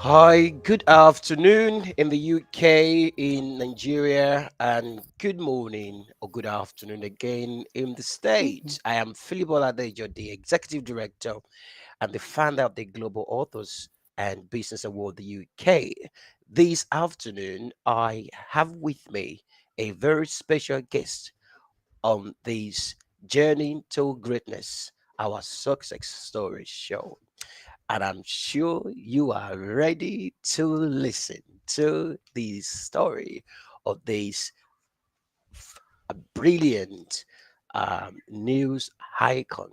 Hi, good afternoon in the UK, in Nigeria, and good morning or good afternoon again in the Mhm. States. I am Philip Oladejo, the Executive Director and the founder of the Global Authors and Business Award, the UK. This afternoon, I have with me a very special guest on this Journey to Greatness, our success story show, and I'm sure you are ready to listen to the story of this brilliant news icon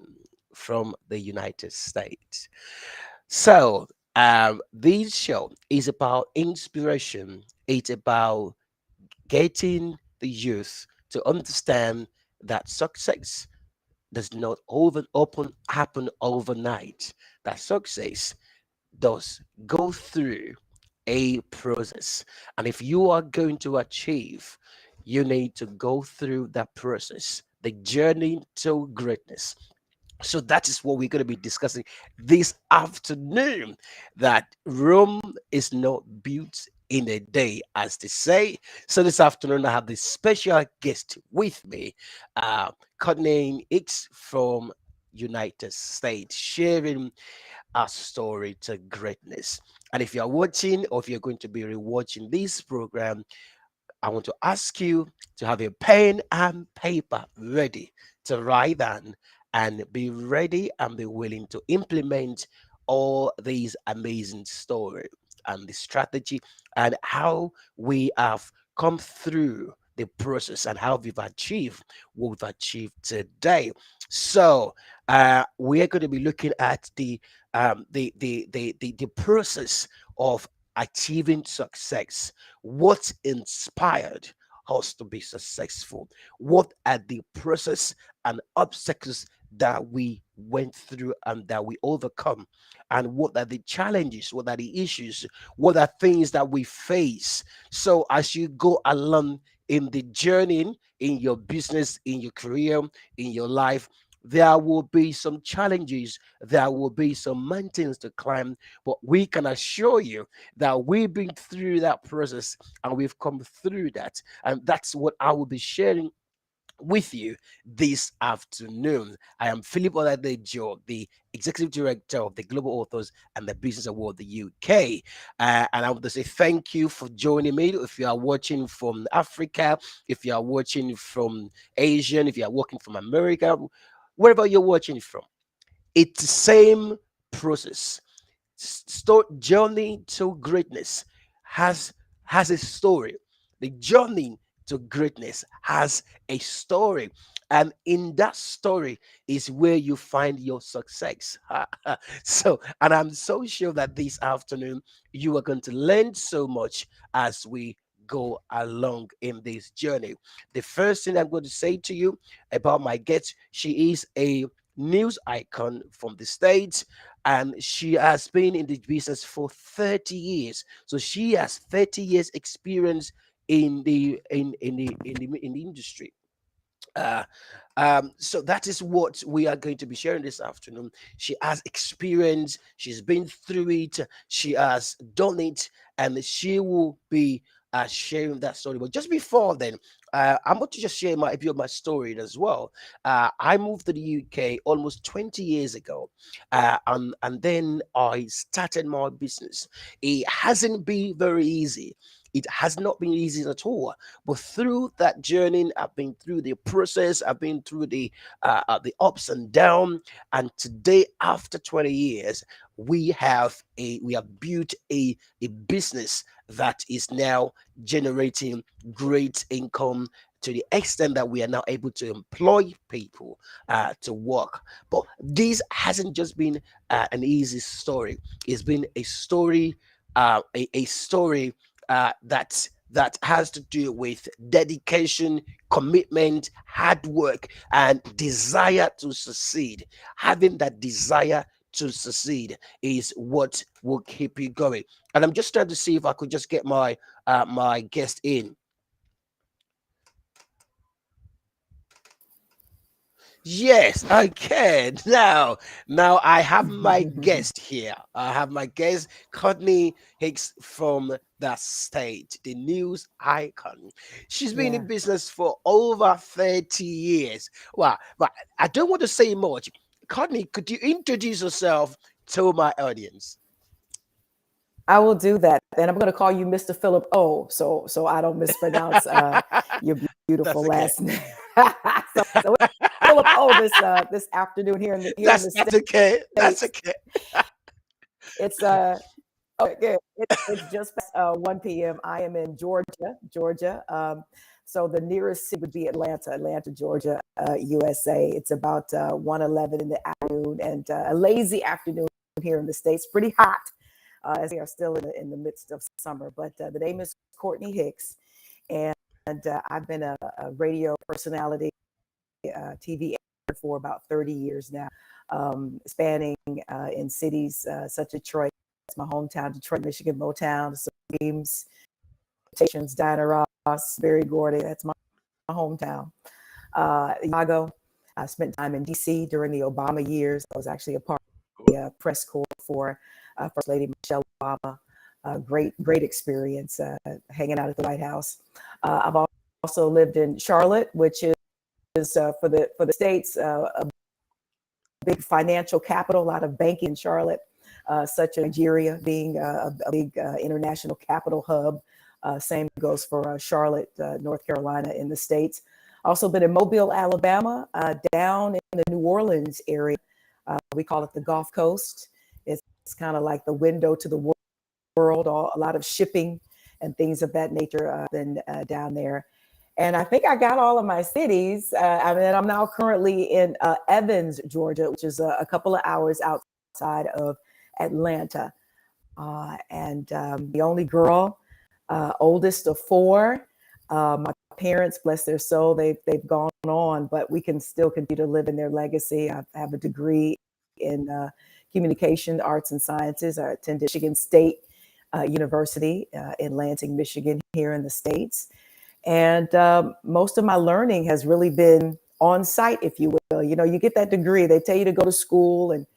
from the United States. So, this show is about inspiration, it's about getting the youth to understand that success does not happen overnight, that success does go through a process. And if you are going to achieve, you need to go through that process, the journey to greatness. So that is what we're going to be discussing this afternoon. That Rome is not built in a day, as they say. So this afternoon, I have this special guest with me, Courtney Hicks from United States, sharing our story to greatness. And if you're watching or if you're going to be rewatching this program, I want to ask you to have a pen and paper ready to write down and be ready and be willing to implement all these amazing story and the strategy and how we have come through the process and how we've achieved what we've achieved today. So we are going to be looking at the process of achieving success. What inspired us to be successful? What are the process and obstacles that we went through and that we overcome? And what are the challenges? What are the issues? What are things that we face? So as you go along in the journey, in your business, in your career, in your life, there will be some challenges, there will be some mountains to climb, but we can assure you that we've been through that process and we've come through that. And that's what I will be sharing with you this afternoon. I am Philip Oladejo, the Executive Director of the Global Authors and the Business Award, the UK. And I want to say thank you for joining me. If you are watching from Africa, if you are watching from Asia, if you are watching from America, wherever you're watching from, it's the same process. Journey to greatness has has a story. The journey to greatness has a story, and in that story is where you find your success. So, and I'm so sure that this afternoon you are going to learn so much as we go along in this journey. The first thing I'm going to say to you about my guest, she is a news icon from the States, and she has been in the business for 30 years. So she has 30 years experience in the industry. uh, so that is what we are going to be sharing this afternoon. She has experience, she's been through it, she has done it, and she will be sharing that story. But just before then, I'm going to just share my a bit of my story as well. I moved to the UK almost 20 years ago, and then I started my business. It hasn't been very easy. It has not been easy at all. But through that journey, I've been through the process. I've been through the ups and downs. And today, after 20 years, we have built a business that is now generating great income to the extent that we are now able to employ people to work. But this hasn't just been an easy story. It's been a story, a story that has to do with dedication, commitment, hard work, and desire to succeed. Having that desire to succeed is what will keep you going. And I'm just trying to see if I could just get my guest in. Yes, I can. Now I have my guest here. I have my guest, Courtney Hicks from the state, the news icon. She's been in Yeah, business for over 30 years. Wow, but I don't want to say much. Courtney, could you introduce yourself to my audience? I will do that. And I'm going to call you Mr. Philip O, so I don't mispronounce your beautiful That's okay. last name. So it's Philip O this afternoon here in the That's okay. That's states. okay. It's okay. It's just past 1 p.m. I am in Georgia. So the nearest city would be Atlanta, Georgia, USA. It's about 1:11 in the afternoon, and a lazy afternoon here in the states. Pretty hot, as we are still in the midst of summer. But the name is Courtney Hicks, and I've been a radio personality, TV for about 30 years now, spanning in cities such as Detroit. It's my hometown, Detroit, Michigan, Motown, the Supremes, Stations, Diana Ross, Berry Gordy. That's my hometown. Chicago. I spent time in D.C. during the Obama years. I was actually a part of the press corps for First Lady Michelle Obama. Great experience hanging out at the White House. I've also lived in Charlotte, which is for the states a big financial capital, a lot of banking in Charlotte, such as Nigeria being a big international capital hub. Same goes for Charlotte, North Carolina in the States. Also been in Mobile, Alabama, down in the New Orleans area. We call it the Gulf Coast. It's kind of like the window to the world, a lot of shipping and things of that nature been down there. And I think I got all of my cities. I mean, I'm now currently in Evans, Georgia, which is a couple of hours outside of Atlanta. And the only girl, oldest of four. My parents, bless their soul, they've gone on, but we can still continue to live in their legacy. I have a degree in communication, arts, and sciences. I attended Michigan State University in Lansing, Michigan, here in the States. And most of my learning has really been on site, if you will. You know, you get that degree, they tell you to go to school and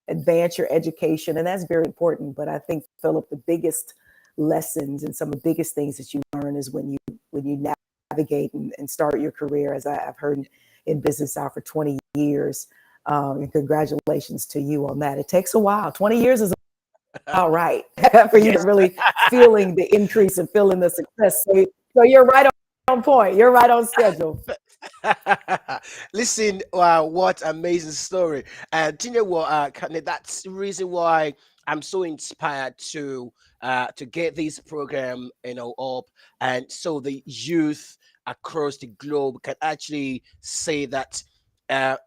advance your education, and that's very important. But I think, Philip, the biggest lessons and some of the biggest things that you learn is when you navigate and start your career, as I've heard in business now for 20 years. And congratulations to you on that. It takes a while. 20 years is about right for you to Yes. really feeling the increase and feeling the success. So you're right on point. You're right on schedule. Listen, wow, what amazing story. And do you know what, Kanye, that's the reason why I'm so inspired to get this program, up, and so the youth across the globe can actually say that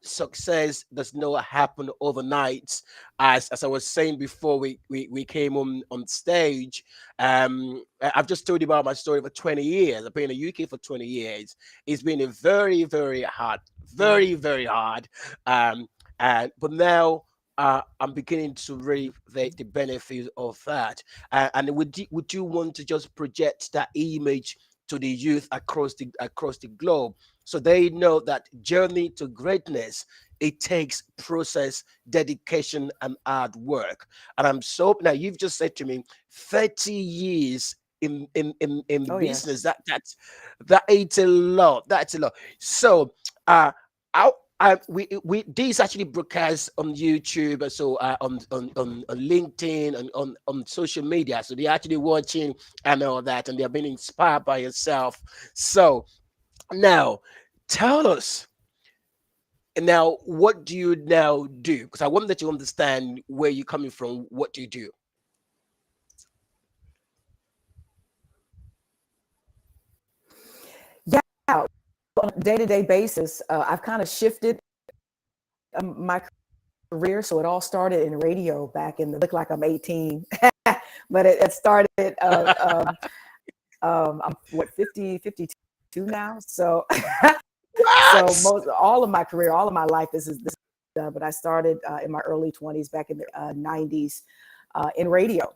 success does not happen overnight. As I was saying before we came on stage, I've just told you about my story for 20 years. I've been in the UK for 20 years. It's been a very, very hard, Wow. very hard. Um, and but now I'm beginning to reap the benefits of that. And would you want to just project that image to the youth across the globe, so they know that journey to greatness, it takes process, dedication, and hard work. And I'm so now you've just said to me 30 years in Oh, business. yes. That ain't a lot. That's a lot. So uh I we these actually broadcast on YouTube, so on LinkedIn and on social media. So they're actually watching and all that, and they're being inspired by yourself. So now tell us now, what do you now do? Because I want that you understand where you're coming from. What do you do? Yeah, on a day-to-day basis, I've kind of shifted my career. So it all started in radio back in look like I'm 18, but it started. I'm what 52 now. So so What? most all of my career, all of my life, this is but I started in my early 20s back in the 90s in radio,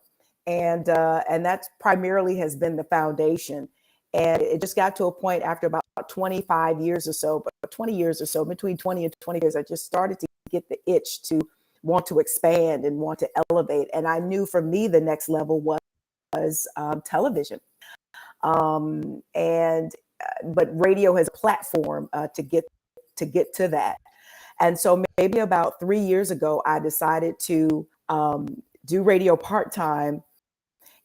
and that primarily has been the foundation. And it just got to a point after about 25 years or so, but 20 years or so, between 20 and 20 years, I just started to get the itch to want to expand and want to elevate. And I knew for me, the next level was television. But radio has a platform to get to that. And so maybe about 3 years ago, I decided to do radio part-time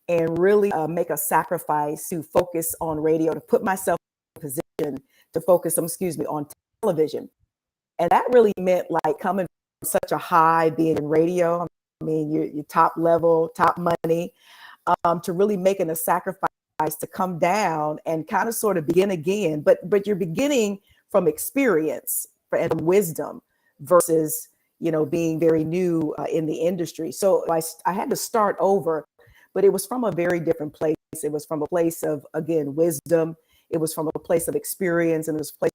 and really make a sacrifice to focus on radio, to put myself in a position to focus, on television. And that really meant like coming from such a high, being in radio. I mean, you're top level, top money, to really making a sacrifice to come down and kind of sort of begin again. But you're beginning from experience and wisdom versus, being very new in the industry. So I had to start over, but it was from a very different place. It was from a place of, again, wisdom. It was from a place of experience, and it was a place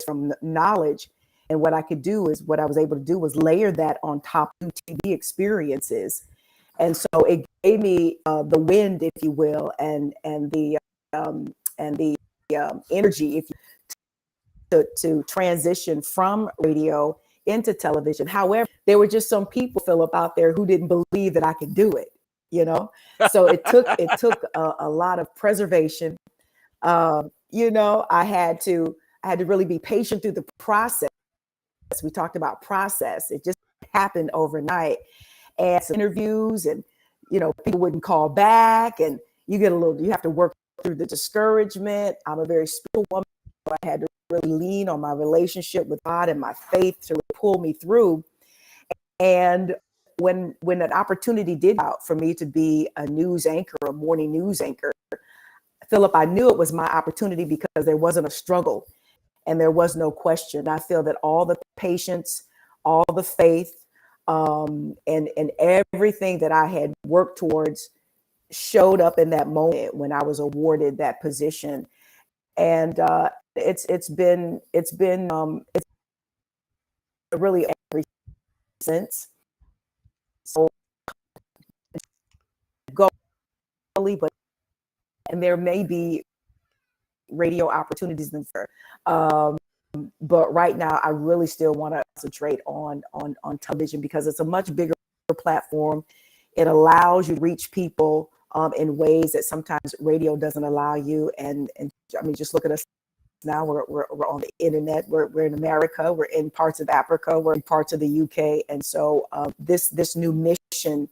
from knowledge. And what I was able to do was layer that on top of TV experiences. And so it gave me the wind, if you will, and the energy, if you, to transition from radio into television. However, there were just some people, Philip, out there who didn't believe that I could do it. So it took a lot of preservation. I had to really be patient through the process. We talked about process. It just happened overnight. And some interviews, and people wouldn't call back, and you have to work through the discouragement. I'm a very spiritual woman, so I had to really lean on my relationship with God and my faith to pull me through. And when an opportunity did come out for me to be a news anchor, a morning news anchor, Philip, I knew it was my opportunity because there wasn't a struggle and there was no question. I feel that all the patience, all the faith, and everything that I had worked towards showed up in that moment when I was awarded that position. And it's been really ever since. So go, but and there may be radio opportunities in there. But right now, I really still want to concentrate on television because it's a much bigger platform. It allows you to reach people in ways that sometimes radio doesn't allow you. And I mean, just look at us now. We're on the internet. We're in America. We're in parts of Africa. We're in parts of the UK. And so this new mission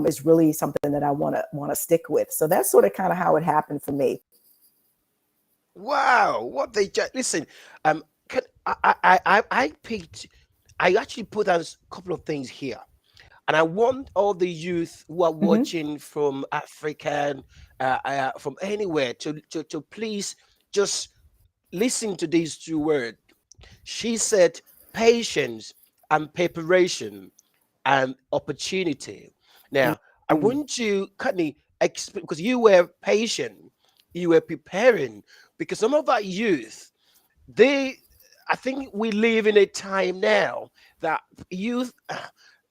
is really something that I want to stick with. So that's sort of kind of how it happened for me. Wow, what they just listen. Can, I picked. I actually put down a couple of things here, and I want all the youth who are Mm-hmm. watching from African, from anywhere, to please just listen to these two words. She said, patience and preparation and opportunity. Now, I Mm-hmm. want you, Courtney, because you were patient, you were preparing, because some of our youth, they, I think we live in a time now that youth,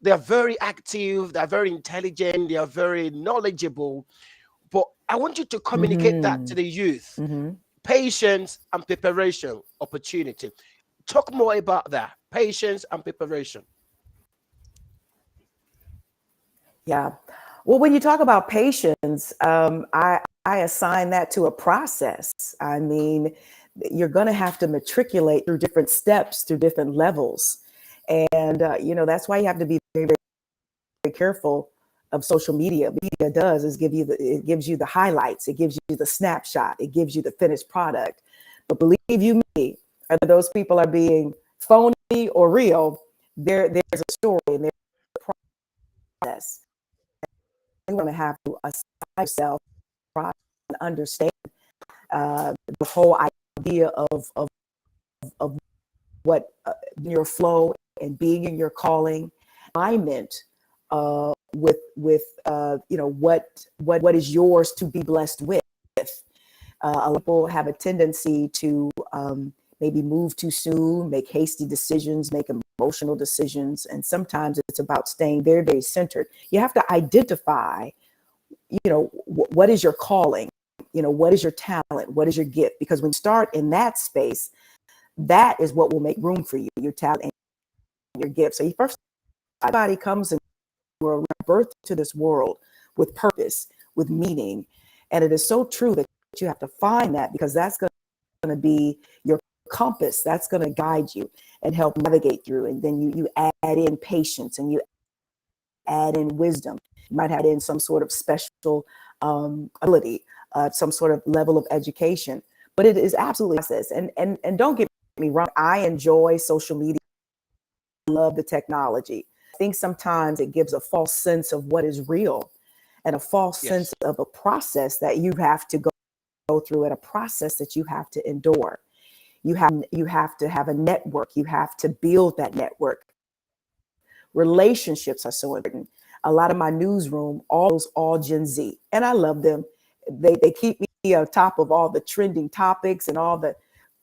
they are very active, they are very intelligent, they are very knowledgeable. But I want you to communicate that to Mm-hmm. the youth: Mm-hmm. patience and preparation, opportunity. Talk more about that: patience and preparation. Yeah. Well, when you talk about patience, I assign that to a process. I mean, you're going to have to matriculate through different steps, through different levels. And, that's why you have to be very, very careful of social media. Media does is it gives you the highlights, it gives you the snapshot, it gives you the finished product. But believe you me, whether those people are being phony or real, there's a story and there's a process. You want to have to assign yourself and understand the whole idea of what your flow and being in your calling, alignment with what is yours to be blessed with. A lot of people have a tendency to maybe move too soon, make hasty decisions, make emotional decisions, and sometimes it's about staying very, very centered. You have to identify, what is your calling? What is your talent? What is your gift? Because when you start in that space, that is what will make room for you, your talent and your gift. So you first, everybody comes in the world, birth to this world with purpose, with meaning. And it is so true that you have to find that, because that's going to be your compass. That's going to guide you and help navigate through. And then you add in patience, and you add in wisdom. You might add in some sort of special ability, some sort of level of education. But it is absolutely a process. And don't get me wrong, I enjoy social media. I love the technology. I think sometimes it gives a false sense of what is real, and a false sense Yes. of a process that you have to go through, and a process that you have to endure. You have to have a network. You have to build that network. Relationships are so important. A lot of my newsroom, all Gen Z, and I love them. They keep me on top of all the trending topics and all the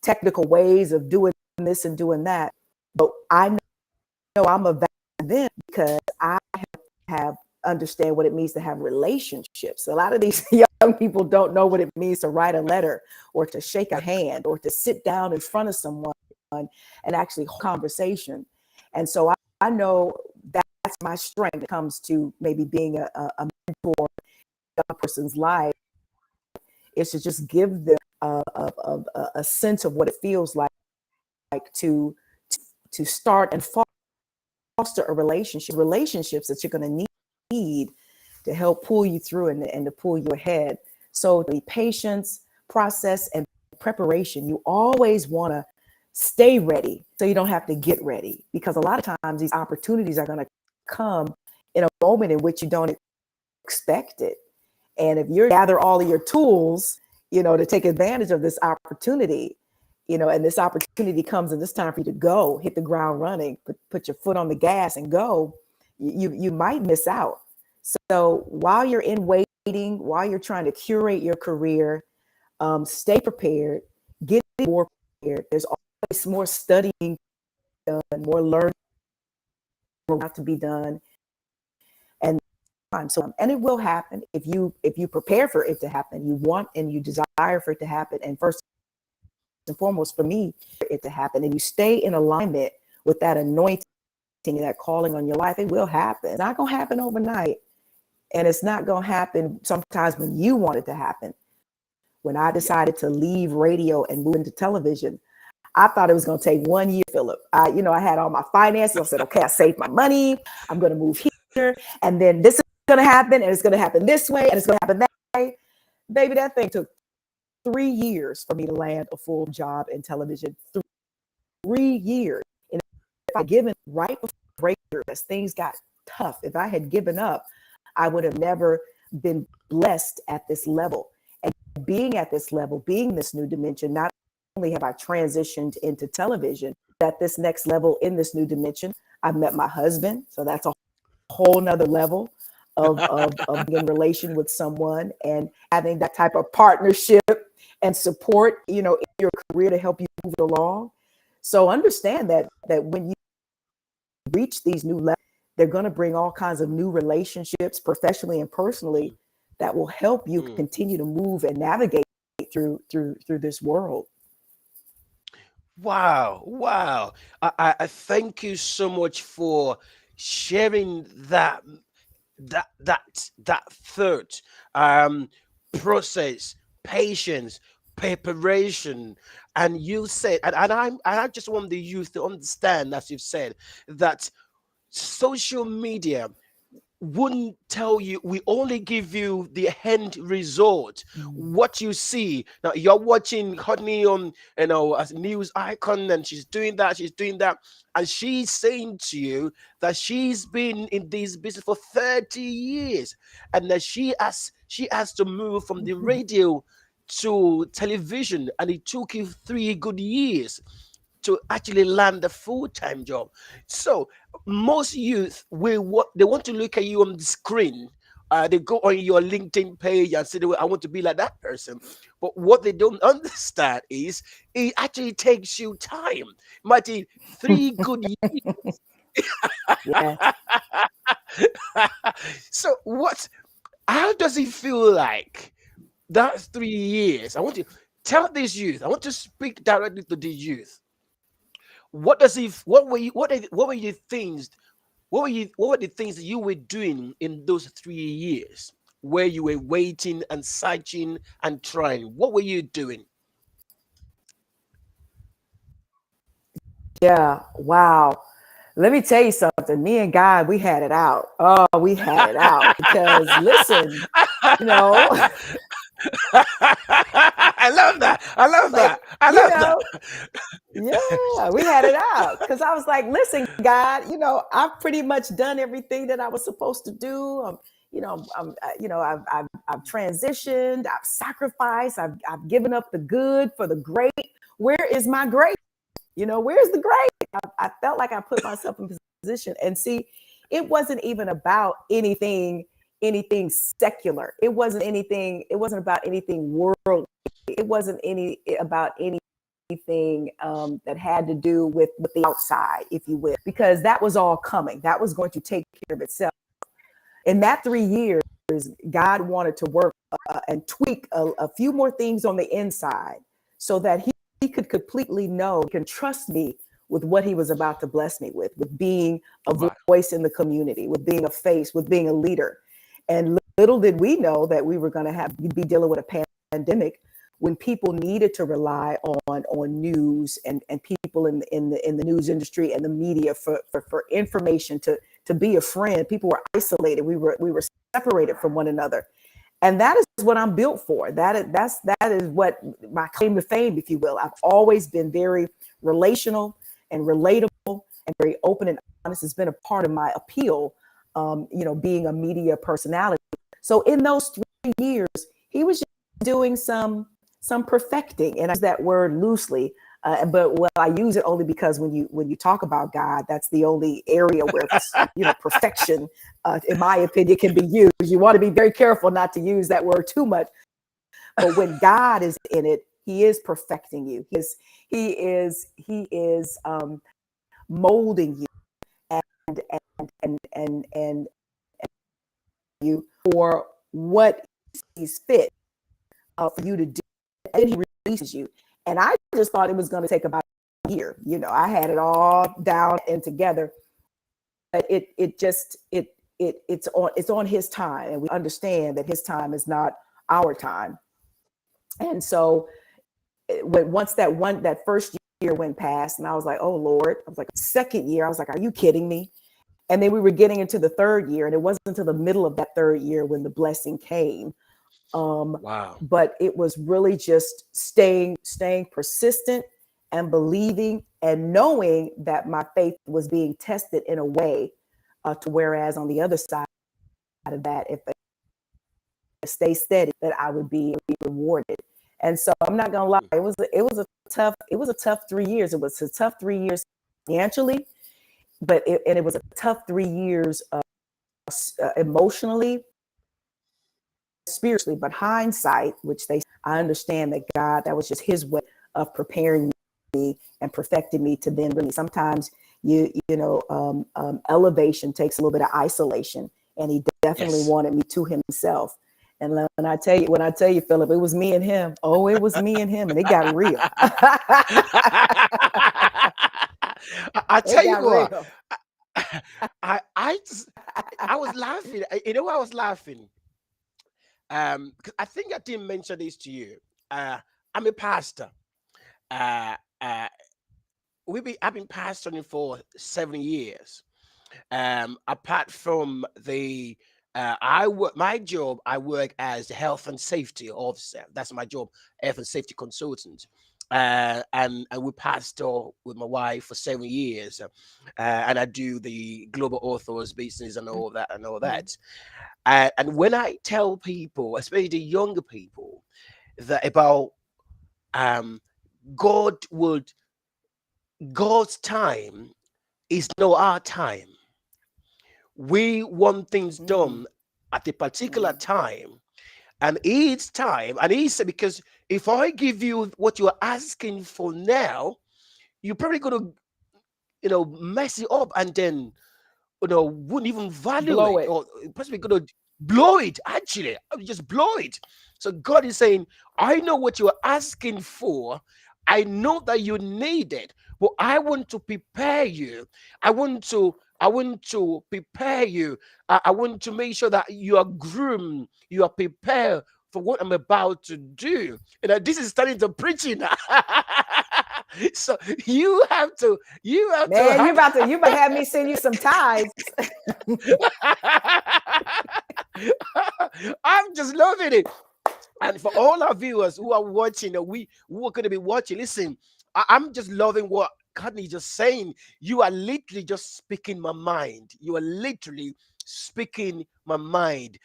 technical ways of doing this and doing that. But I know I'm a value to them, because I have understand what it means to have relationships. A lot of these young people don't know what it means to write a letter, or to shake a hand, or to sit down in front of someone and actually hold conversation. And so I know that's my strength. It comes to maybe being a mentor in a person's life, is to just give them a sense of what it feels like to start and foster a relationships that you're going to need to help pull you through, and to pull you ahead. So the patience, process, and preparation, you always want to stay ready, so you don't have to get ready, because a lot of times these opportunities are going to come in a moment in which you don't expect it. And if you gather all of your tools, to take advantage of this opportunity, and this opportunity comes, and it's time for you to go, hit the ground running, put your foot on the gas and go, you might miss out. So while you're in waiting, while you're trying to curate your career, stay prepared, get more prepared. There's always more studying done, more learning to be done, and and it will happen if you prepare for it to happen. You want and you desire for it to happen, and first and foremost, for me, for it to happen, and you stay in alignment with that anointing, that calling on your life. It will happen. It's not going to happen overnight, and it's not going to happen sometimes when you want it to happen. When I Yeah. decided to leave radio and move into television, I thought it was going to take 1 year, Philip. I had all my finances. I said, okay, I saved my money. I'm going to move here. And then this is going to happen. And it's going to happen this way. And it's going to happen that way. Baby, that thing took 3 years for me to land a full job in television. 3 years. And if I had given right before breakthrough, as things got tough, if I had given up, I would have never been blessed at this level. And being at this level, being this new dimension, not only have I transitioned into television, at this next level in this new dimension, I've met my husband. So that's a whole nother level of being in relation with someone, and having that type of partnership and support, in your career to help you move it along. So understand that when you reach these new levels, they're going to bring all kinds of new relationships, professionally and personally, that will help you Mm. continue to move and navigate through this world. Wow, wow. I thank you so much for sharing that third um process, patience, preparation. And you said, and I just want the youth to understand, as you've said, that social media wouldn't tell you. We only give you the end result, Mm. what you see. Now you're watching Courtney on, as a news icon, and she's doing that, and she's saying to you that she's been in this business for 30 years, and that she has to move from the radio to television, and it took you 3 good years to actually land a full-time job. So most youth will what they want to look at you on the screen. They go on your LinkedIn page and say, "I want to be like that person." But what they don't understand is it actually takes you time. Might take 3 good years. Yeah. So what? How does it feel like That's 3 years. I want to tell this youth. I want to speak directly to the youth. What does he? What were you? What were your things? What were the things that you were doing in those 3 years where you were waiting and searching and trying? What were you doing? Yeah. Wow. Let me tell you something. Me and God, we had it out. Oh, we had it out because listen, you know, I love that. I love like, that. I you love that. know, yeah, we had it out because I was like, listen, God, I've pretty much done everything that I was supposed to do. I've transitioned, I've sacrificed, I've given up the good for the great. Where is my great? Where's the great? I felt like I put myself in position. And see, it wasn't even about anything secular. It wasn't about anything worldly. It wasn't any about anything that had to do with the outside, if you will, because that was all coming. That was going to take care of itself. In that 3 years, God wanted to work and tweak a few more things on the inside so that he could completely know, can trust me with what he was about to bless me with being a Wow. voice in the community, with being a face, with being a leader. And little did we know that we were going to be dealing with a pandemic when people needed to rely on news and people in the news industry and the media for information to be a friend. People were isolated. We were separated from one another. And that is what I'm built for. That is what my claim to fame, if you will. I've always been very relational and relatable and very open and honest. Has been a part of my appeal, being a media personality. So in those 3 years, he was just doing some perfecting, and I use that word loosely. But I use it only because when you talk about God, that's the only area where perfection, in my opinion, can be used. You want to be very careful not to use that word too much. But when God is in it, He is perfecting you. He is molding you and you for what He's fit for you to do. And He releases you. And I just thought it was going to take about a year. I had it all down and together. But it's on His time, and we understand that His time is not our time. And so once that first year went past, and I was like, oh Lord, I was like, second year, I was like, are you kidding me? And then we were getting into the third year, and it wasn't until the middle of that third year when the blessing came. Wow. But it was really just staying persistent and believing and knowing that my faith was being tested in a way to whereas on the other side of that, if I stay steady, that I would be rewarded. And so I'm not gonna lie, it was a tough 3 years. It was a tough 3 years financially, but it was a tough 3 years emotionally, spiritually. But hindsight, which I understand that God, that was just His way of preparing me and perfecting me to then really. Sometimes elevation takes a little bit of isolation, and He definitely Yes. wanted me to Himself. And when I tell you, Philip, it was me and him. Oh, it was me and him, and it got real. I It tell you got what, real. I was laughing. You know why I was laughing? 'Cause I think I didn't mention this to you. I'm a pastor. Uh, uh, I've been pastoring for 7 years. Apart from the I work my job, I work as the health and safety officer. That's my job, health and safety consultant. And we pastor with my wife for 7 years, and I do the global authors business and all that and all Mhm. that. And when I tell people, especially the younger people, that about um, God would God's time is no our time. We want things Mm, done at a particular mm. time, and each time, and he said, because if I give you what you're asking for now, you're probably gonna, mess it up, and then wouldn't even value Blow it, it. or possibly gonna blow it. Actually, just blow it. So God is saying, I know what you're asking for. I know that you need it, but I want to prepare you. I want to prepare you. I want to make sure that you are groomed, you are prepared for what I'm about to do. This is starting to preaching. So you have to Man, have you about to have me send you some ties. I'm just loving it. And for all our viewers who are watching, or we who are going to be watching, listen, I'm just loving what Courtney just saying. You are literally just speaking my mind. You are literally speaking my mind.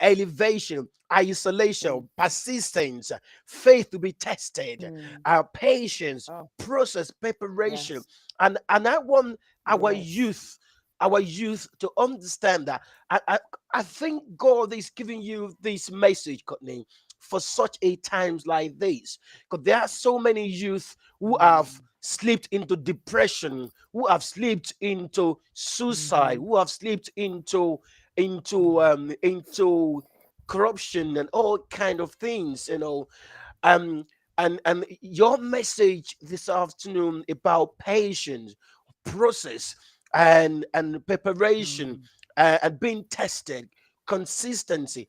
Elevation, Mm, isolation, persistence, faith to be tested, mm. patience, Oh, process, preparation, yes, and I want our yes. youth. Our youth to understand that. I think God is giving you this message, Courtney, for such a times like this, because there are so many youth who have Mm, slipped into depression, who have slipped into suicide, mm-hmm, who have slipped into corruption and all kind of things, um and your message this afternoon about patience, process, and preparation, mm, and being tested, consistency,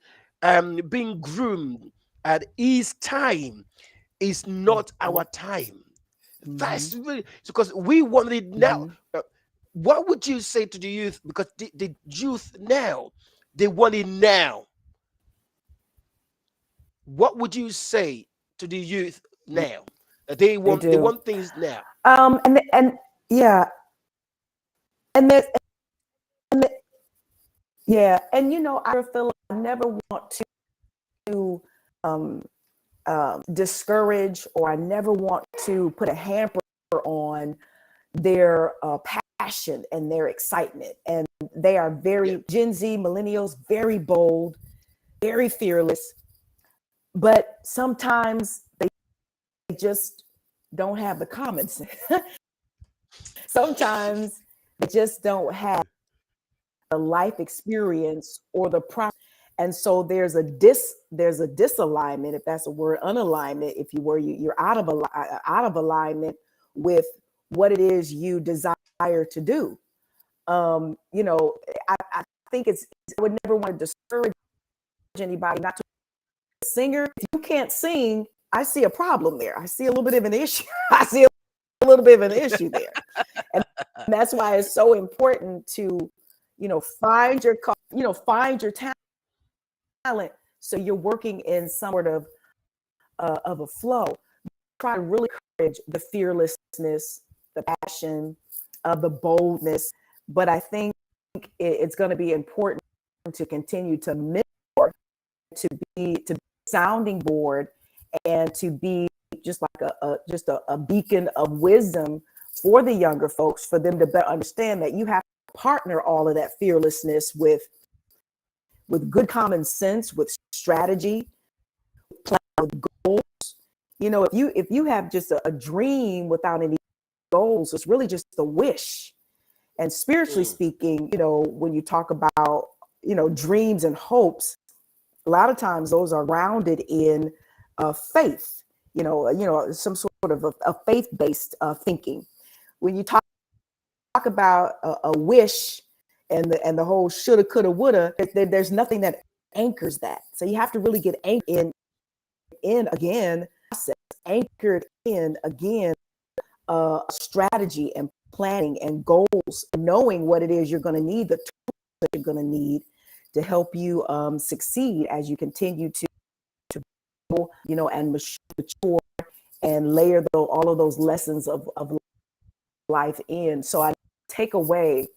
being groomed at his time is not mm-hmm, our time. mm-hmm, That's really because we want it now. mm-hmm. Uh, what would you say to the youth? Because the youth now, they want it now. What would you say to the youth now? They They do. want things now. And yeah, and there's and the, yeah, and I feel like I never want to um discourage, or I never want to put a hamper on their passion and their excitement. And they are Yeah. very Gen Z, millennials, very bold, very fearless, but sometimes they just don't have the common sense. Sometimes they just don't have the life experience or the proper. And so there's a disalignment, if that's a word, unalignment, if you were, you're out of alignment with what it is you desire to do. I think I would never want to discourage anybody not to be a singer. If you can't sing, I see a problem there. I see a little bit of an issue. I see a little bit of an issue there. And that's why it's so important to, find your talent. So you're working in some sort of a flow. Try to really encourage the fearlessness, the passion, the boldness. But I think it's going to be important to continue to mentor, to be a sounding board, and to be just like a beacon of wisdom for the younger folks, for them to better understand that you have to partner all of that fearlessness with good common sense, with strategy, with goals. If you have just a dream without any goals, it's really just a wish. And spiritually Mm, speaking, when you talk about dreams and hopes, a lot of times those are grounded in faith. Some sort of a faith-based thinking. When you talk about a wish and the whole shoulda, coulda, woulda, there's nothing that anchors that. So you have to really get anchored in again, anchored in again, strategy and planning and goals, knowing what it is you're going to need, the tools that you're going to need to help you succeed as you continue to grow, and mature and layer all of those lessons of life in. So I take away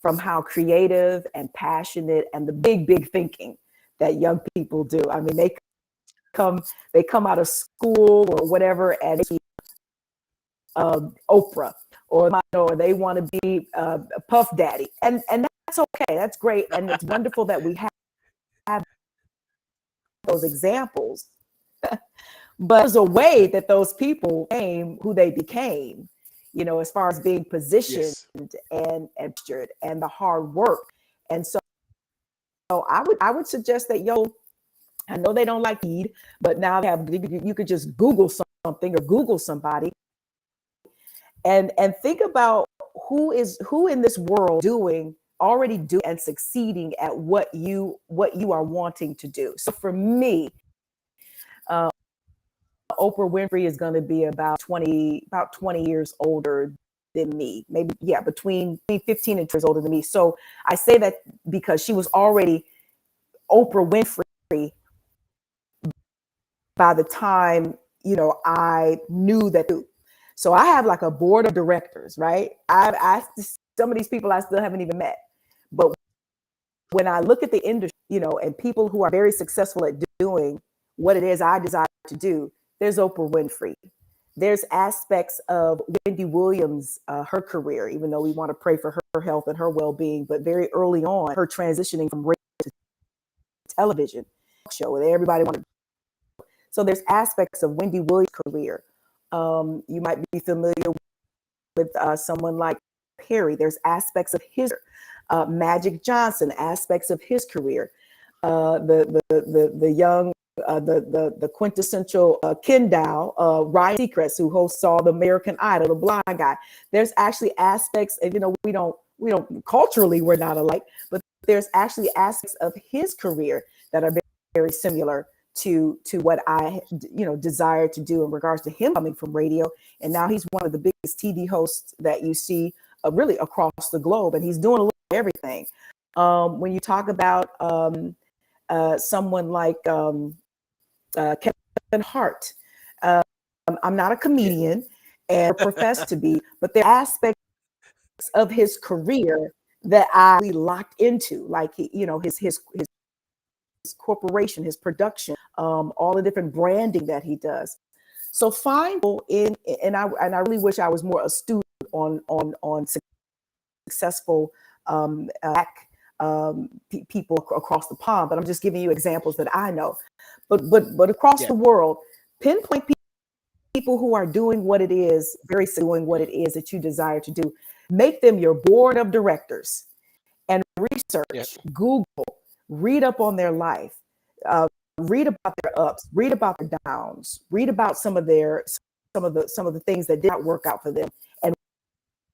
from how creative and passionate and the big thinking that young people do. I mean, come they come out of school or whatever, and Oprah, or they want to be Puff Daddy, and that's okay. That's great, and it's wonderful that we have those examples. But there's a way that those people became who they became, as far as being positioned yes. and postured and the hard work. And so I would suggest that I know they don't like feed, but now they have you could just Google something or Google somebody and think about who in this world already doing and succeeding at what you are wanting to do. So for me, Oprah Winfrey is going to be about 20 years older than me, maybe, yeah, between 15 and 20 years older than me. So I say that because she was already Oprah Winfrey by the time, I knew that. So I have like a board of directors, right? Some of these people I still haven't even met. But when I look at the industry, and people who are very successful at doing what it is I desire to do, there's Oprah Winfrey. There's aspects of Wendy Williams, her career, even though we want to pray for her health and her well-being, but very early on, her transitioning from radio to television show that everybody wanted. So there's aspects of Wendy Williams' career. You might be familiar with someone like Perry. There's aspects of his Magic Johnson, aspects of his career. The young, the quintessential Ken Dow, Ryan Seacrest, who hosts all the American Idol, the blind guy. There's actually aspects, and we don't culturally we're not alike, but there's actually aspects of his career that are very, very similar to what I desire to do in regards to him coming from radio, and now he's one of the biggest TV hosts that you see really across the globe, and he's doing a little of everything. When you talk about someone like Kevin Hart, I'm not a comedian and profess to be, but there are aspects of his career that I really locked into, like his corporation, his production, all the different branding that he does. So find people and I really wish I was more astute on successful black people across the pond, but I'm just giving you examples that I know. But across the world, pinpoint people who are doing what it is, doing what it is that you desire to do. Make them your board of directors and research, Google, read up on their life, read about their ups, read about their downs, read about some of the things that did not work out for them and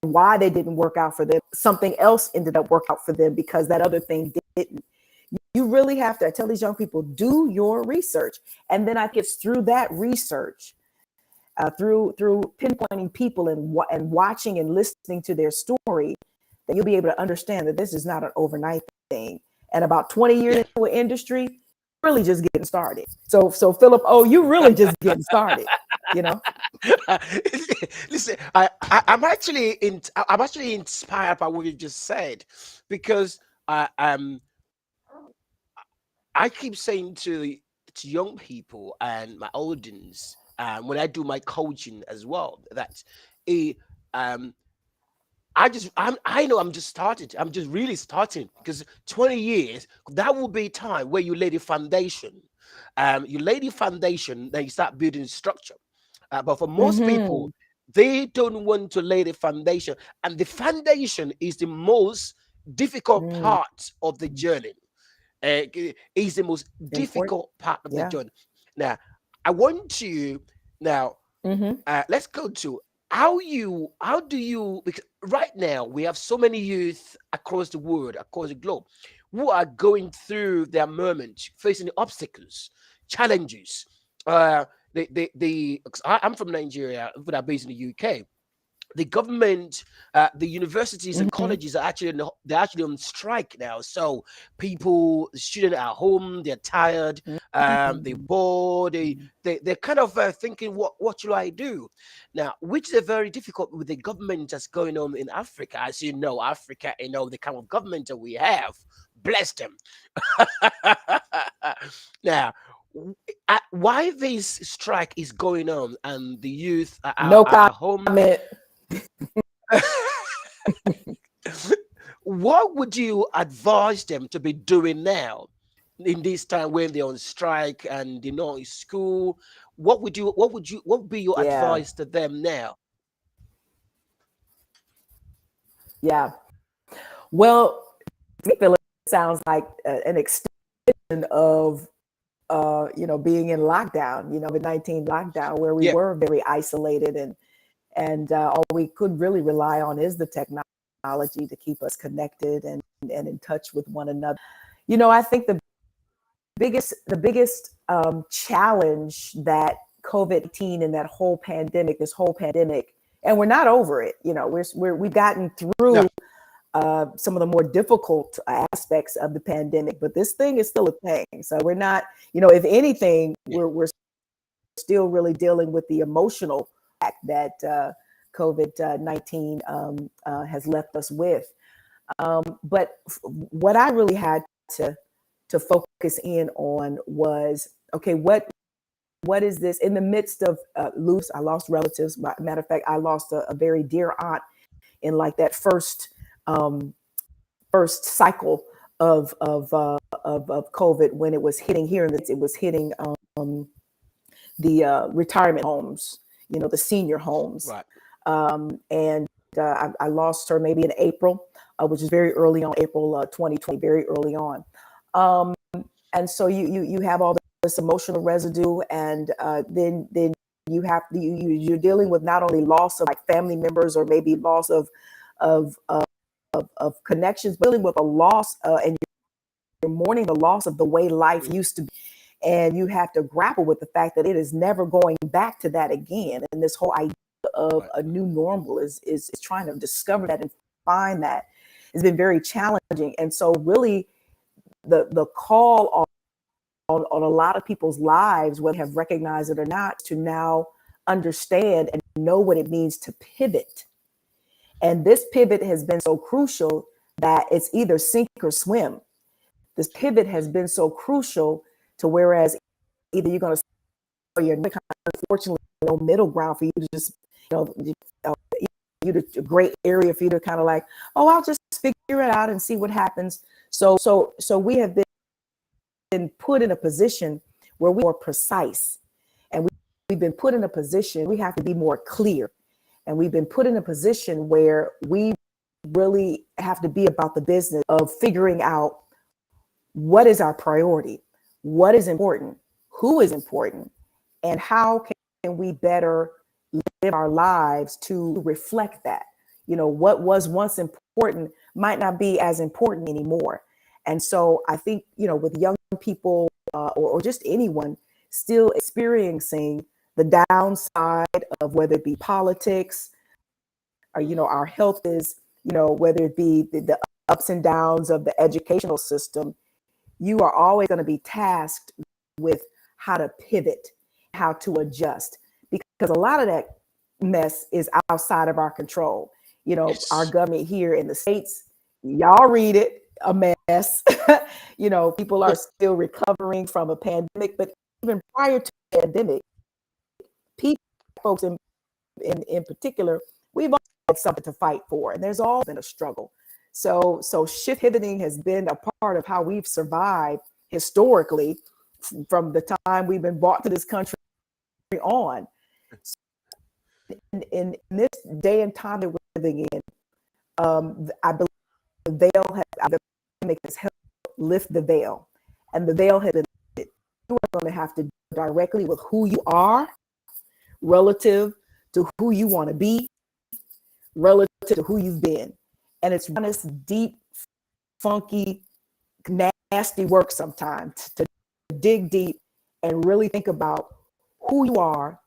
why they didn't work out for them. Something else ended up working out for them because that other thing didn't. You really have to, I tell these young people, do your research. And then I think it's through that research, through pinpointing people and watching and listening to their story, that you'll be able to understand that this is not an overnight thing. And about 20 years into an industry, really just getting started. So Philip, you really just getting started, Listen, I'm actually inspired by what you just said, because I keep saying to young people and my audience, when I do my coaching as well, that um, I know I'm just started. I'm just really starting, because 20 years, that will be time where you lay the foundation. You lay the foundation, then you start building structure. But for most people, they don't want to lay the foundation, and the foundation is the most difficult part of the journey. Is the most Important. difficult part of the Yeah. journey. Now, I want to now let's go to how do you, because right now we have so many youth across the world, across the globe, who are going through their moment, facing obstacles, challenges. I'm from Nigeria, but I'm based in the UK. The government, the universities and colleges are they're actually on strike now. So people, the students are home, they're tired, they're bored, they're kind of thinking, what should I do now? Which is very difficult with the government that's going on in Africa. As you know, Africa, the kind of government that we have. Bless them. Now, why this strike is going on and the youth No are at home. comment. What would you advise them to be doing now in this time when they're on strike and they're not in school? What would be your Yeah. advice to them now? Yeah. Well, Philip, sounds like an extension of being in lockdown, COVID-19 lockdown, where we Yeah. were very isolated, and all we could really rely on is the technology to keep us connected and in touch with one another. I think the biggest challenge that COVID-19 and that whole pandemic, and we're not over it. We've gotten No. through some of the more difficult aspects of the pandemic, but this thing is still a thing. So we're not, if anything, Yeah. we're still really dealing with the emotional fact that COVID-19 has left us with. But what I really had to focus in on was, okay, what is this in the midst of I lost relatives. Matter of fact, I lost a very dear aunt in like that um, first cycle of COVID, when it was hitting here, and it was hitting the retirement homes, the senior homes. Right. And I lost her maybe in April, which is very early on, April 2020, very early on. Um, and so you have all this emotional residue, and then you're dealing with not only loss of like family members, or maybe loss of of, of connections, but dealing with a loss, and you're mourning the loss of the way life Mm. used to be. And you have to grapple with the fact that it is never going back to that again. And this whole idea of Right. a new normal is trying to discover that and find that has been very challenging. And so really the call on a lot of people's lives, whether they have recognized it or not, to now understand and know what it means to pivot. And this pivot has been so crucial that it's either sink or swim. This pivot has been so crucial to, whereas either you're going to, you're unfortunately no middle ground for you to just, uh, you to a great area for you to kind of like, oh, I'll just figure it out and see what happens. So we have been put in a position where we are precise, and we've been put in a position we have to be more clear, and we've been put in a position where we really have to be about the business of figuring out what is our priority, what is important, who is important, and how can we better live our lives to reflect that. What was once important might not be as important anymore. And so I think, with young people, or just anyone still experiencing the downside of whether it be politics, or, our health is, whether it be the ups and downs of the educational system, you are always going to be tasked with how to pivot, how to adjust, because a lot of that mess is outside of our control. Our Yes. government here in the States, y'all read it, a mess. People are still recovering from a pandemic, but even prior to the pandemic, people, folks in particular, we've all had something to fight for, and there's always been a struggle. So shift pivoting has been a part of how we've survived historically from the time we've been brought to this country on. In this day and time that we're living in, I believe the veil has, the pandemic has helped lift the veil, and the veil has been lifted. You are going to have to deal directly with who you are relative to who you want to be, relative to who you've been. And it's honest, deep, funky, nasty work sometimes to dig deep and really think about who you are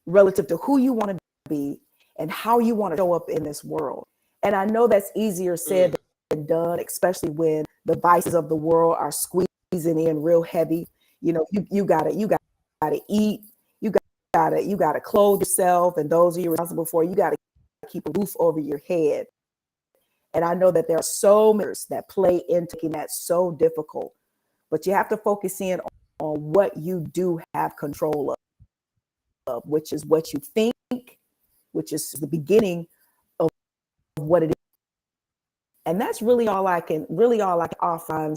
relative to who you want to be and how you want to show up in this world. And I know that's easier said Mm. than done, especially when the vices of the world are squeezing in real heavy. You gotta eat, you gotta clothe yourself, and those are you responsible for. You gotta keep a roof over your head. And I know that there are so many that play into making that so difficult, but you have to focus in on what you do have control of, which is what you think, which is the beginning of what it is. And that's really all I can offer.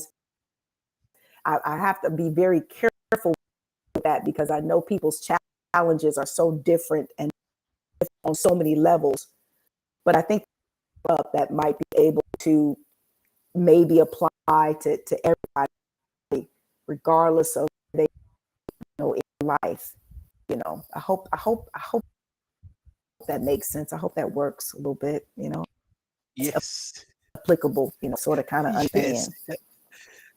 I have to be very careful with that, because I know people's challenges are so different and on so many levels. But I think that might be able to maybe apply to everybody, regardless of they in life. I hope that makes sense. I hope that works a little bit. It's Yes. applicable. Sort of kind of Yes. understand.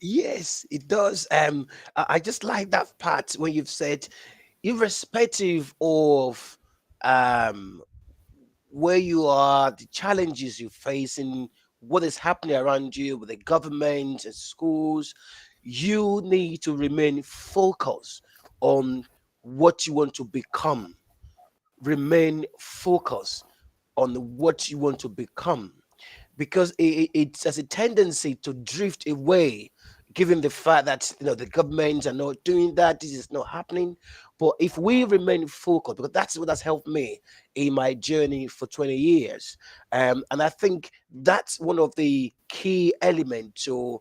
Yes, it does. I just like that part when you've said, irrespective of um where you are, the challenges you're facing, what is happening around you with the government and schools, you need to remain focused on what you want to become. Remain focused on what you want to become, because it has a tendency to drift away, given the fact that the governments are not doing that, this is not happening. But if we remain focused, because that's what has helped me in my journey for 20 years, and I think that's one of the key elements to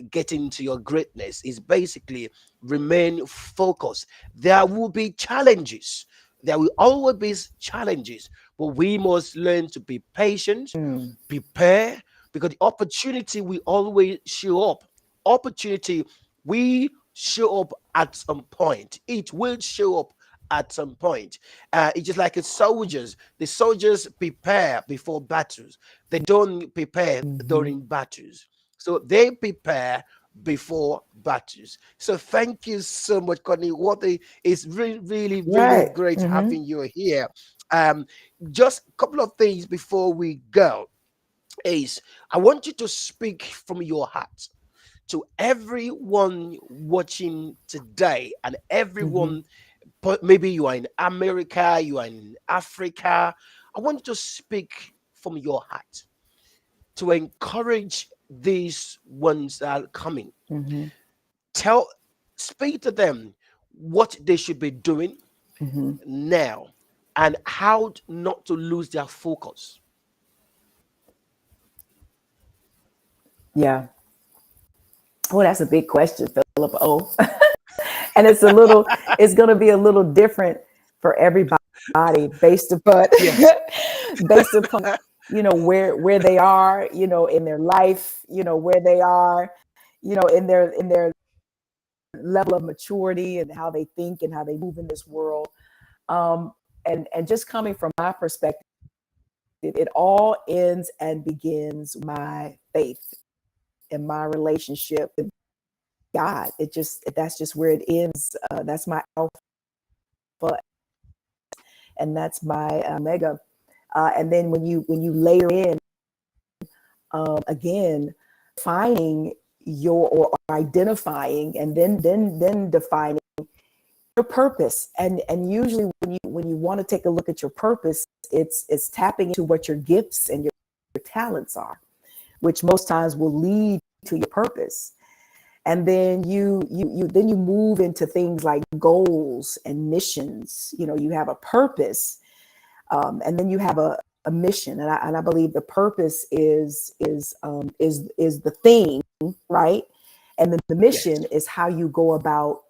getting to your greatness, is basically remain focused. There will be challenges, there will always be challenges, but we must learn to be patient, Mm. prepare, because the opportunity will always show up. Opportunity, we show up at some point. It will show up at some point. It's just like soldiers. The soldiers prepare before battles. They don't prepare Hmm. during battles. So they prepare before battles. So thank you so much, Courtney. It's really, really, really Right. great Hmm. having you here. Um, just a couple of things before we go is, I want you to speak from your heart to everyone watching today, and Hmm. everyone, but maybe you are in America, you are in Africa. I want you to speak from your heart to encourage these ones that are coming. Hmm. Tell, speak to them what they should be doing Hmm. now, and how not to lose their focus. Yeah. Oh, that's a big question, Philip. Oh, and it's going to be a little different for everybody based upon Yes. based upon where they are in their life, where they are in their level of maturity and how they think and how they move in this world. Um and and just coming from my perspective, it all ends and begins my faith and my relationship with God. That's just where it ends. That's my alpha, and that's my omega. And then when you layer in, again, finding your, or identifying, and then defining your purpose. And usually when you want to take a look at your purpose, it's tapping into what your gifts and your talents are, which most times will lead to your purpose. And then you move into things like goals and missions. You have a purpose, and then you have a mission. And I believe the purpose is the thing, right? And then the Yes. mission is how you go about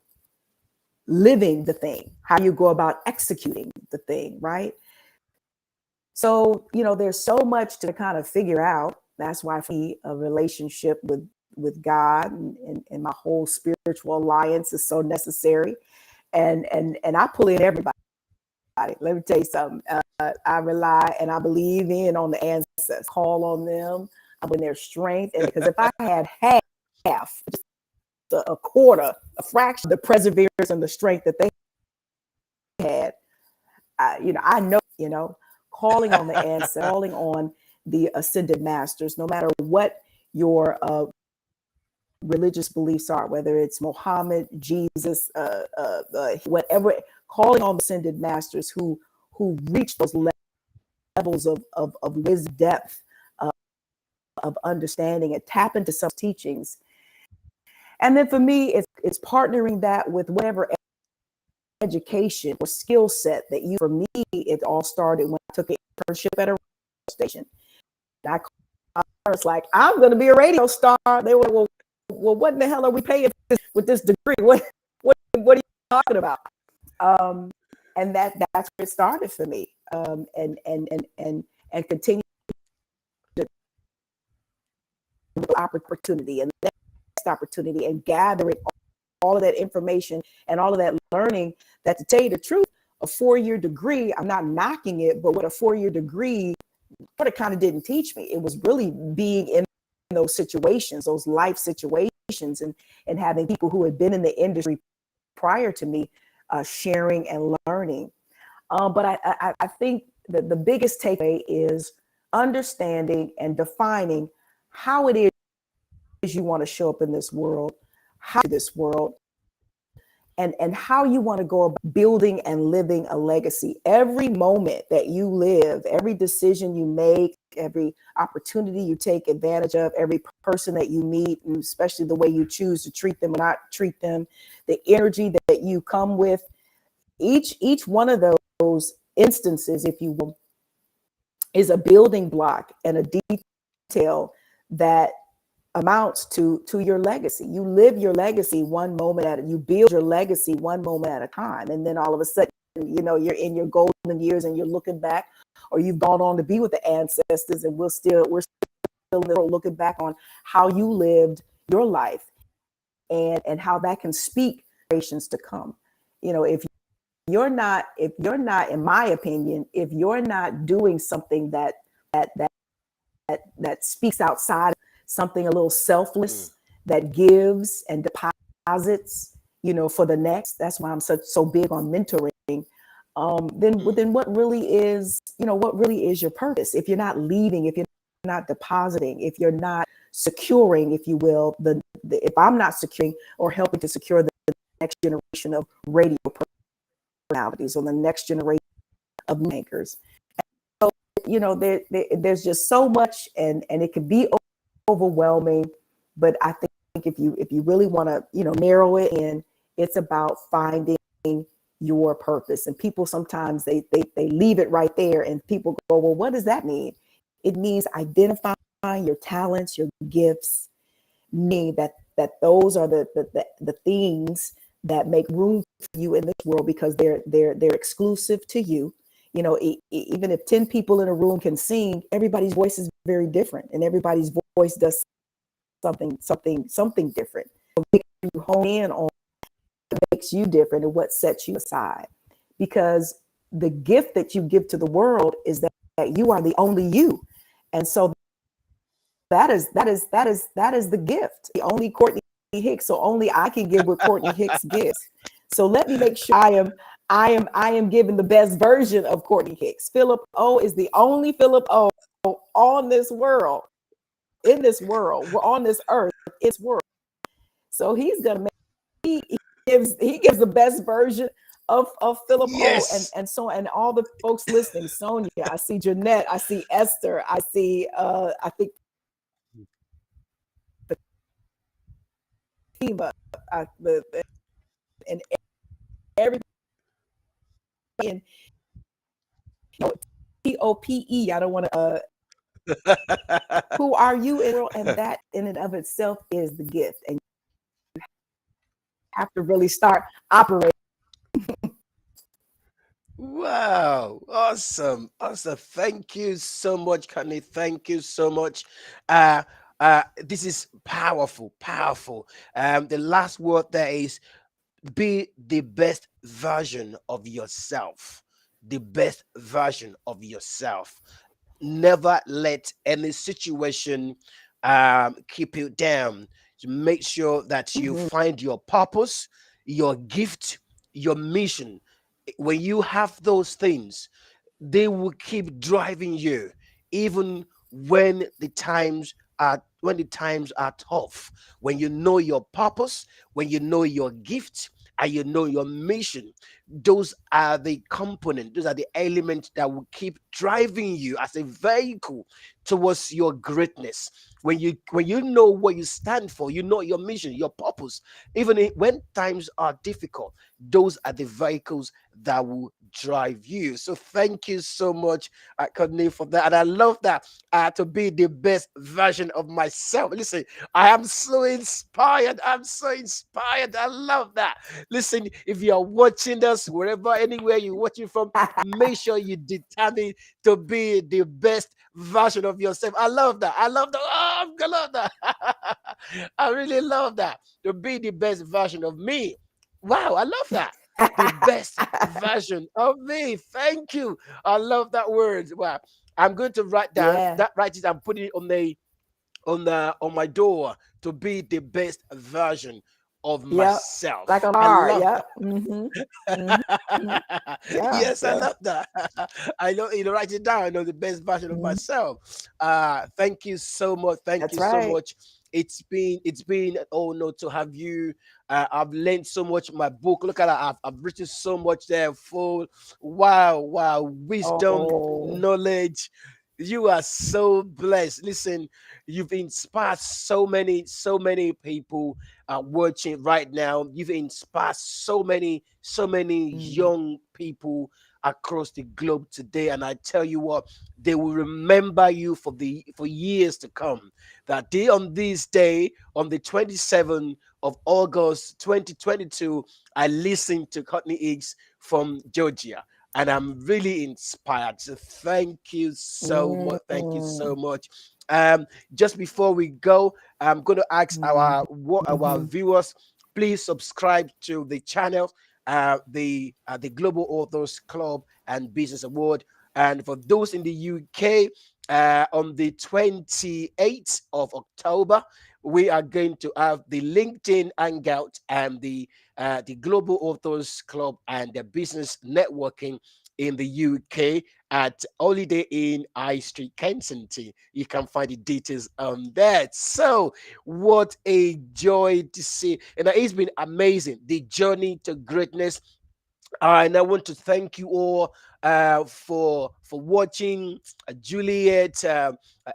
living the thing, how you go about executing the thing, right? So there's so much to kind of figure out. That's why for me, a relationship with God and my whole spiritual alliance is so necessary. And I pull in everybody. Let me tell you something. I rely and I believe in on the ancestors. Call on them when their strength, and because if I had half, just a quarter, a fraction, of the perseverance and the strength that they had, I know, calling on the ancestors, calling on the ascended masters, no matter what your religious beliefs are, whether it's Muhammad, Jesus, whatever, calling on the ascended masters who reach those levels of wisdom, depth, of understanding, and tap into some teachings. And then for me, it's partnering that with whatever education or skill set that you. For me, it all started when I took an internship at a radio station. I was like, I'm going to be a radio star. They were like, well, what in the hell are we paying with this degree? What are you talking about? Um, and that's where it started for me. And continue to opportunity and the next opportunity, and gathering all of that information and all of that learning, that, to tell you the truth, a 4-year degree, I'm not knocking it, but what a 4-year degree, what it kind of didn't teach me, it was really being in those situations, those life situations, and having people who had been in the industry prior to me sharing and learning. But I think that the biggest takeaway is understanding and defining how it is you want to show up in this world, how this world, and how you want to go about building and living a legacy. Every moment that you live, every decision you make, every opportunity you take advantage of, every person that you meet, and especially the way you choose to treat them or not treat them, the energy that you come with, each one of those instances, if you will, is a building block and a detail that amounts to your legacy. You live your legacy one moment at it. You build your legacy one moment at a time, and then all of a sudden, you're in your golden years and you're looking back, or you've gone on to be with the ancestors, and we're still looking back on how you lived your life, and how that can speak generations to come. If you're not, in my opinion, if you're not doing something that that speaks outside, something a little Mm, selfless, that gives and deposits, for the next. That's why I'm so big on mentoring. mm, Then what really is your purpose? If you're not leaving, if you're not depositing, if you're not securing, if you will, if I'm not securing or helping to secure the next generation of radio personalities, or the next generation of anchors. So, there's just so much, and it can be overwhelming. But I think if you really want to, narrow it in, it's about finding your purpose. And people sometimes they leave it right there, and people go, well, what does that mean? It means identifying your talents, your gifts, meaning that those are the things that make room for you in this world, because they're exclusive to you. Even if 10 people in a room can sing, everybody's voice is very different, and everybody's voice does something different. You hone in on what makes you different and what sets you aside, because the gift that you give to the world is that you are the only you. And so that is the gift. The only Courtney Hicks, so only I can give what Courtney Hicks gives. So let me make sure I am giving the best version of Courtney Hicks. Philip O is the only Philip O on this world, in this world, we're on this earth, it's world. So he's gonna make he gives the best version of Philip O, and yes. and so, and all the folks listening, Sonia, I see Jeanette, I see Esther, I see I think Fatima, and everybody in TOPE. I don't want to who are you in the world? And that in and of itself is the gift. And have to really start operating. Wow, awesome, awesome. Thank you so much, Connie. Thank you so much. Uh this is powerful, powerful. The last word there is, be the best version of yourself. The best version of yourself. Never let any situation keep you down. Make sure that you Mhm. find your purpose, your gift, your mission. When you have those things, they will keep driving you, even when the times are tough. When you know your purpose, when you know your gift, and you know your mission, those are the component, those are the elements that will keep driving you as a vehicle towards your greatness. When you know what you stand for, you know your mission, your purpose, when times are difficult, those are the vehicles that will drive you. So thank you so much, Courtney, for that. And I love that, to be the best version of myself. Listen, I am so inspired. I'm so inspired. I love that. Listen, if you are watching us Lagos, wherever, anywhere you're watching from, make sure you determine to be the best version of yourself. I love that. I love that. Oh, I love that. I really love that. To be the best version of me. Wow, I love that. The best version of me. Thank you. I love that word. Wow. I'm going to write down Yeah. that, write it and put it on my door, to be the best version of Yep. Like myself. a I car. love Yep. that. Mm-hmm. Yeah. Yes, I Yeah. love that. I know, write it down. I know the best version of Mhm. myself. Thank you so much. Thank That's you so right. much. It's been an honor to have you. I've learned so much. My book. Look at that. I've written so much there. Full. Wow, wow. Wisdom, Oh. knowledge. You are so blessed. Listen, you've inspired so many people watching right now. You've inspired so many Mm. young people across the globe today, and I tell you what, they will remember you for years to come. That day, on this day, on the 27th of August 2022, I listened to Courtney Hicks from Georgia, and I'm really inspired. So thank you so much. Thank you Mm. so much. Um, just before we go, I'm going to ask Mhm. our Mhm. viewers, please subscribe to the channel, the Global Authors Club and Business Award. And for those in the UK, on the 28th of October, we are going to have the LinkedIn Hangout and the Global Authors Club and the Business Networking in the UK at Holiday Inn High Street, Kensington. You can find the details on that. So, what a joy to see! And it's been amazing, the journey to greatness. And I want to thank you all for watching. Juliet,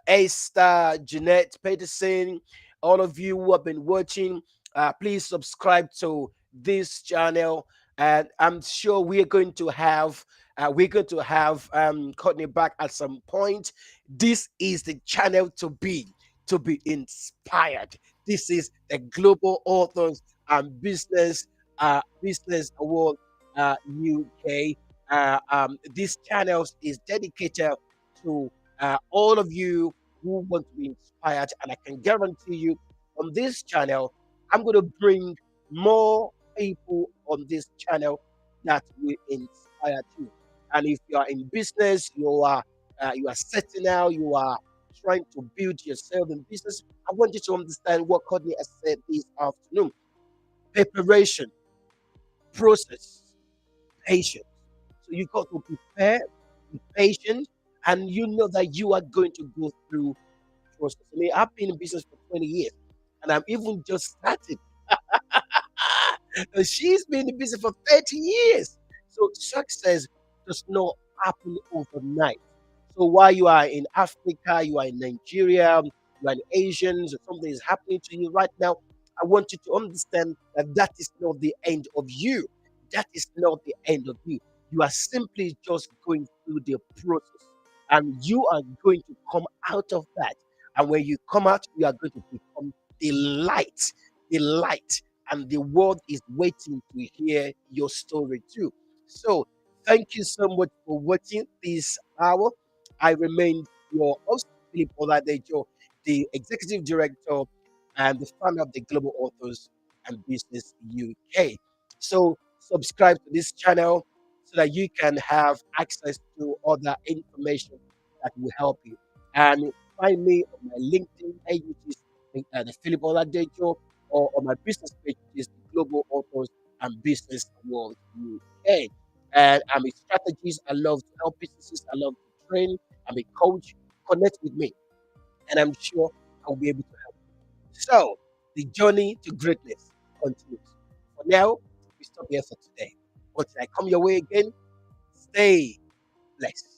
Esther, Jeanette Peterson, all of you who have been watching. Please subscribe to this channel, and I'm sure we're going to have Courtney back at some point. This is the channel to be inspired. This is the Global Authors and Business Award UK. This channel is dedicated to all of you who want to be inspired, and I can guarantee you, on this channel, I'm going to bring more people on this channel that will inspire you. And if you are in business, you are setting out, you are trying to build yourself in business, I want you to understand what Courtney has said this afternoon. Preparation, process, patience. So you got to prepare, be patient, and you know that you are going to go through the process. I mean, I've been in business for 20 years, and I'm even just started. She's been in business for 30 years. So success does not happen overnight. So while you are in Africa, you are in Nigeria, you are in Asians, or something is happening to you right now, I want you to understand that that is not the end of you. That is not the end of you. You are simply just going through the process, and you are going to come out of that. And when you come out, you are going to become the light, the light, and the world is waiting to hear your story too. So, thank you so much for watching this hour. I remain your host, Philip Oladejo, the executive director and the founder of the Global Authors and Business UK. So, subscribe to this channel so that you can have access to other information that will help you. And find me on my LinkedIn page, which is the Philip Oladejo, or on my business page, which is the Global Authors and Business World UK. And I'm a strategist. I love to help businesses. I love to train. I'm a coach. Connect with me, and I'm sure I'll be able to help. So, the journey to greatness continues. For now, we stop here for today. Until I come your way again, stay blessed.